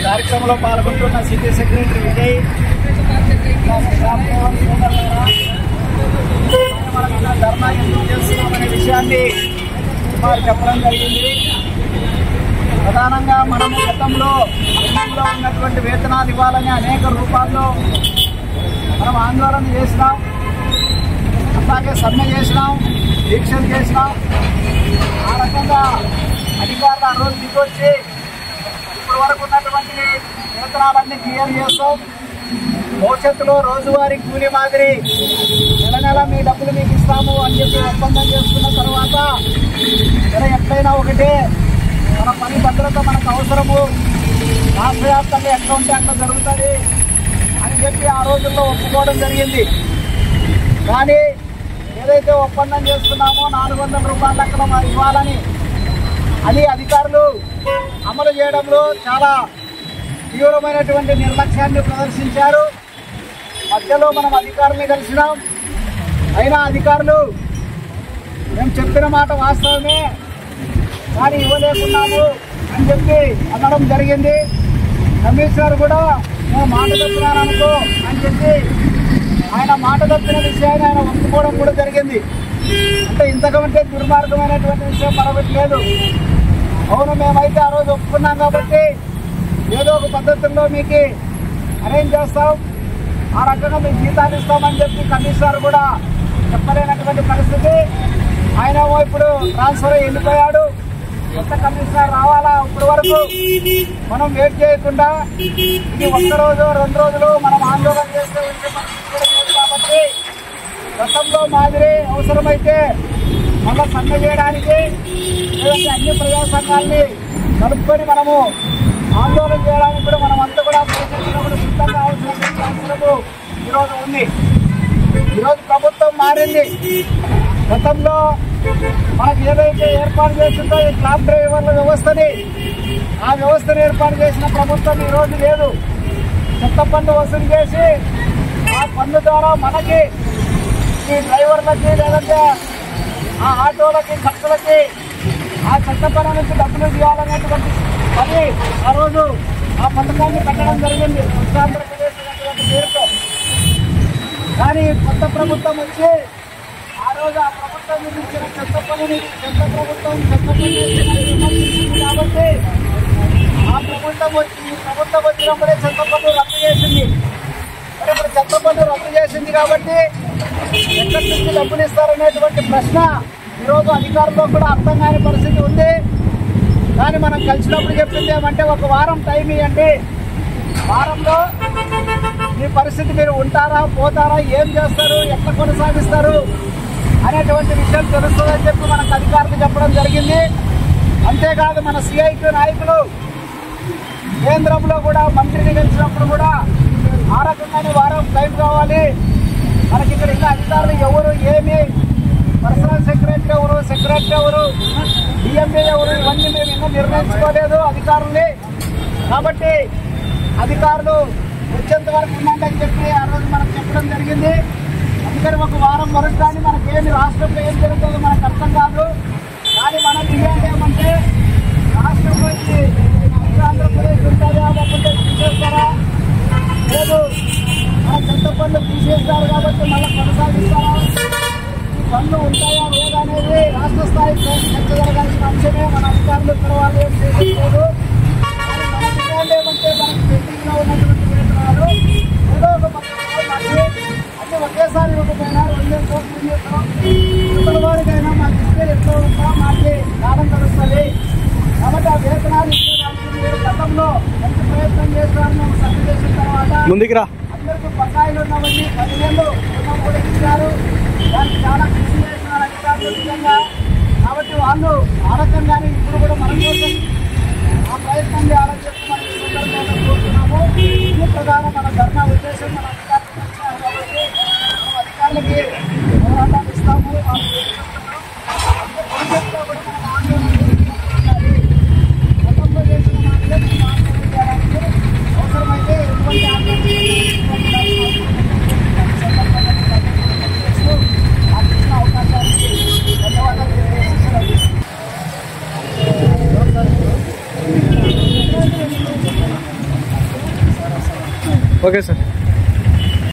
కార్యక్రమంలో పాల్గొంటున్న city secretary Vijay ధర్నా ఎందుకు చేస్తున్నామనే విషయాన్ని వారు చెప్పడం జరిగింది. ప్రధానంగా మనము గతంలో ఉన్నటువంటి వేతనాలు ఇవ్వాలని అనేక రూపాల్లో మనం ఆందోళన చేసినాం, అలాగే సమ్మె చేసినాం, దీక్షలు చేసినాం. ఆ రకంగా అధికారులు ఆ రోజు దిగొచ్చి ఇప్పటి వరకు ఉన్నటువంటి వేతనాలన్నీ క్లియర్ చేస్తాం. భవిష్యత్తులో రోజువారీ కూలీ మాదిరి నెల నెల మీ డబ్బులు మీకు ఇస్తాము అని చెప్పి ఒప్పందం చేసుకున్న తర్వాత ఎట్లయినా ఒకటే మన పని భద్రత మనకు అవసరము, రాష్ట్ర వ్యాప్తంగా ఎట్లా ఉంటే అట్లా జరుగుతుంది అని చెప్పి ఆ రోజుల్లో ఒప్పుకోవడం జరిగింది. కానీ ఏదైతే ఒప్పందం చేసుకున్నామో 400 రూపాయల అక్కడ మరి ఇవ్వాలని అది అధికారులు అమలు చేయడంలో చాలా తీవ్రమైనటువంటి నిర్లక్ష్యాన్ని ప్రదర్శించారు. మధ్యలో మనం అధికారుల్ని కలిసినాం, అయినా అధికారులు మేము చెప్పిన మాట వాస్తవమే కానీ ఇవ్వలేకున్నాము అని చెప్పి అనడం జరిగింది. కమిషనర్ కూడా నేను మాట తప్పినాననుకో అని చెప్పి ఆయన మాట తప్పిన విషయాన్ని ఆయన ఒప్పుకోవడం కూడా జరిగింది. అంటే ఇంతకంటే దుర్మార్గమైనటువంటి విషయం మరొకటి లేదు. అవును, మేమైతే ఆ రోజు ఒప్పుకున్నాం కాబట్టి ఏదో ఒక పద్ధతుల్లో మీకు అరేంజ్ చేస్తాం, ఆ రకంగా మీకు జీతాలు ఇస్తామని చెప్పి కమిషనర్ కూడా చెప్పలేనటువంటి పరిస్థితి. ఆయన ఇప్పుడు ట్రాన్స్ఫర్ అయ్యి వెళ్ళిపోయాడు. కొత్త కమిషనర్ రావాలా? ఇప్పటి వరకు మనం వెయిట్ చేయకుండా ఇది 1 రోజు 2 రోజులు మనం ఆందోళన చేస్తే వచ్చే పరిస్థితి కాబట్టి గతంలో మాదిరి అవసరమైతే మళ్ళా సమ్మె చేయడానికి లేదంటే అన్ని ప్రజా సంఘాలని కలుపుకొని మనము ఆందోళన చేయడానికి కూడా మనం అంతా కూడా సిద్ధంగా అవసరము ఈరోజు ఉంది. ఈరోజు ప్రభుత్వం మారింది. గతంలో మనకు ఏదైతే ఏర్పాటు చేసిందో ఈ క్లాబ్ డ్రైవర్ల వ్యవస్థని, ఆ వ్యవస్థను ఏర్పాటు చేసిన ప్రభుత్వం ఈరోజు లేదు. చెత్త పన్ను వసూలు చేసి ఆ పన్ను ద్వారా మనకి ఈ డ్రైవర్లకి లేదంటే ఆ ఆటోలకి ఖర్చులకి ఆ చెత్త పన్ను నుంచి డబ్బులు తీయాలనేటువంటి పని ఆ రోజు ఆ పథకాన్ని పెట్టడం జరిగింది ఆంధ్రప్రదేశ్ అనేటువంటి పేరుతో. కానీ కొత్త ప్రభుత్వం వచ్చి ఆ రోజు ఆ ప్రభుత్వం ఇచ్చిన చెత్త పన్నుని చెత్త ప్రభుత్వం విమర్శించింది కాబట్టి ఆ ప్రభుత్వం వచ్చినప్పుడే చెత్త పన్ను రద్దు చేసింది. మరి ఇప్పుడు చెత్త పన్ను రద్దు చేసింది కాబట్టి ఎక్కడి నుంచి డబ్బులు ఇస్తారనేటువంటి ప్రశ్న ఈరోజు అధికారుల్లో కూడా అర్థం కాని పరిస్థితి ఉంది. కానీ మనం కలిసినప్పుడు చెప్పింది ఏమంటే 1 వారం టైం ఇవ్వండి, వారంలో మీ పరిస్థితి మీరు ఉంటారా పోతారా, ఏం చేస్తారు, ఎట్లా కొనసాగిస్తారు అనేటువంటి విషయం తెలుస్తుందని చెప్పి మనకు అధికారులు చెప్పడం జరిగింది. అంతేకాదు మన సిఐటి నాయకులు కేంద్రంలో కూడా మంత్రిని కలిసినప్పుడు కూడా ఆ రకంగానే వారం టైం కావాలి, మనకి ఇక్కడ ఇంకా అధికారులు ఎవరు, ఏమి, పర్సనల్ సెక్రటరీ ఎవరు, సెక్రటరీ ఎవరు, డిఎంఏ ఎవరు, ఇవన్నీ మేము ఇంకా నిర్ణయించుకోలేదు అధికారుల్ని. కాబట్టి అధికారులు వచ్చేంత వరకు ఉండండి అని చెప్పి ఆ రోజు మనకు చెప్పడం జరిగింది. అందుకని 1 వారం వరకు కానీ మనకేమి రాష్ట్రంలో ఏం జరుగుతుందో మనకు అర్థం కాదు. కానీ మనం డిమాండ్ ఏమంటే రాష్ట్రంలో ఆంధ్రప్రదేశ్ ఉంటుందా లేకపోతే తీసేస్తారా, లేదు మన చెత్త పనులు తీసేస్తారు కాబట్టి మళ్ళీ కొనసాగిస్తారా, ఈ పనులు ఉంటాయా లేదా అనేది రాష్ట్ర స్థాయి చర్చ జరగాల్సిన అంశమే. మన అధికారులు ఇక్కడ వాళ్ళు ఏం చేయలేదు. కానీ మన డిమాండ్ ఏమంటే మనకు పెండింగ్లో ఉన్నటువంటి వేతనాలు ఏదో ఒక పద్ధతిలో మాకు అన్ని ఒకేసారి ఇవ్వకపోయినా 2 సంవత్సరాల వారికైనా మాకు ఇస్తే ఎట్లా ఉంటా మాకు లాభం కలుస్తుంది. కాబట్టి ఆ వేతనాలు ఇచ్చేదానికి మీరు గతంలో మంచి ప్రయత్నం చేశారు. మేము సర్వే చేసిన తర్వాత అందరికీ బకాయిలు ఉన్నవన్నీ 10 ఏళ్ళు రుణం కూడా ఇచ్చారు. దానికి చాలా కృషి చేస్తున్నారు అధికారులు నిజంగా. కాబట్టి వాళ్ళు ఆ రకంగానే ఇప్పుడు కూడా మనం కోసం ఆ ప్రయత్నం చేయాలని చెప్పి మనం ఈ సందర్భంగా కోరుతున్నాము. ఈ ప్రధాన మన ధర్నా ఉద్దేశం మన అధికారులు ఇచ్చారు కాబట్టి మనం అధికారులకి పోరాటాలు ఇస్తాము. భవిష్యత్తులో కూడా మనం ఆందోళన గతంలో చేసిన మాటలే మనం ఆందోళన చేయడానికి అవసరమైతే ఎటువంటి అవకాశానికి ధన్యవాదాలు తెలియజేస్తున్నాను. Okay sir.